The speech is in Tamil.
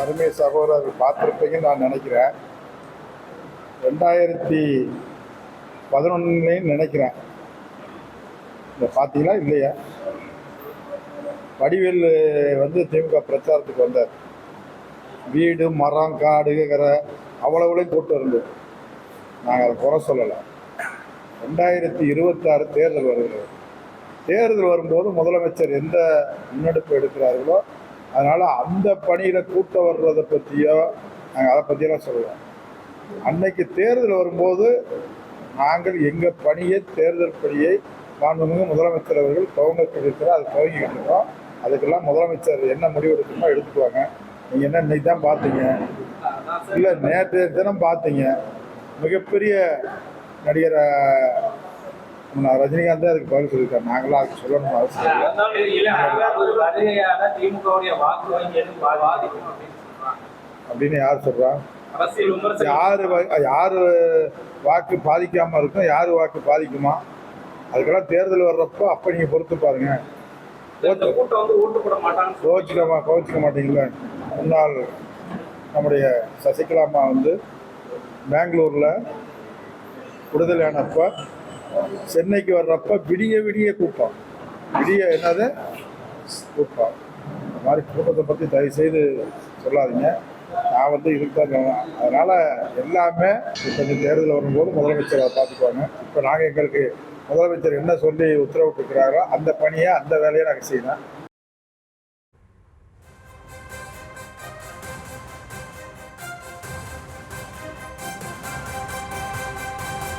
அருமை சகோதரர் பார்த்துருப்பீங்கன்னு நான் நினைக்கிறேன். 2011 நினைக்கிறேன். இதை பார்த்தீங்களா இல்லையா? வடிவேல் திமுக பிரச்சாரத்துக்கு வந்தார். வீடு மரம் காடுங்கிற அவ்வளவுலையும் கூட்டம் இருந்தது. நாங்கள் அதை குறை சொல்லலை. 2026 தேர்தல் வருகிறது. தேர்தல் வரும்போது முதலமைச்சர் எந்த முன்னெடுப்பு எடுக்கிறார்களோ அதனால் அந்த பணியில் கூட்டம் வர்றதை பற்றியோ நாங்கள் அதை பற்றியெல்லாம் சொல்லுவோம். அன்னைக்கு தேர்தல் வரும்போது நாங்கள் எங்கள் பணியை தேர்தல் பணியை மாண்புமிகு முதலமைச்சர் அவர்கள் துவங்கிருக்கிறோம். அது துவங்கிக்கிட்டு இருக்கோம். அதுக்கெல்லாம் முதலமைச்சர் என்ன முடிவு எடுக்கணுமோ எடுத்துக்குவாங்க. நீங்கள் என்ன இன்னைக்கு தான் பார்த்தீங்க, இல்லை நேற்று தினம் பார்த்தீங்க, மிகப்பெரிய நடிகர் ரஜினிகாந்த் அதுக்கு பதில் சொல்லியிருக்காரு. நாங்களாம் அதுக்கு சொல்லணும் அவசியம் அப்படின்னு யார் சொல்றா? யாரு வாக்கு பாதிக்காம இருக்கும், யாரு வாக்கு பாதிக்குமா? அதுக்கெல்லாம் தேர்தல் வர்றப்போ அப்ப நீங்க பொறுத்து பாருங்க. கோச்சிக்க மாட்டீங்களா? முன்னாள் நம்முடைய சசிகலா அம்மா பெங்களூர்ல விடுதலை ஆனப்ப சென்னைக்கு வர்றப்ப விடிய விடிய கூட்டம், விடிய என்னது கூட்டம். இந்த மாதிரி கூட்டத்தை பற்றி தயவு செய்து சொல்லாதீங்க. நான் இதுக்கு தான் சொன்னேன். அதனால் எல்லாமே இப்போ இந்த தேர்தல் வரும்போது முதலமைச்சரை பார்த்துக்குவாங்க. இப்போ நாங்கள் எங்களுக்கு முதலமைச்சர் என்ன சொல்லி உத்தரவிட்டிருக்கிறாரோ அந்த பணியை அந்த வேலையை நாங்கள் செய்யணும்.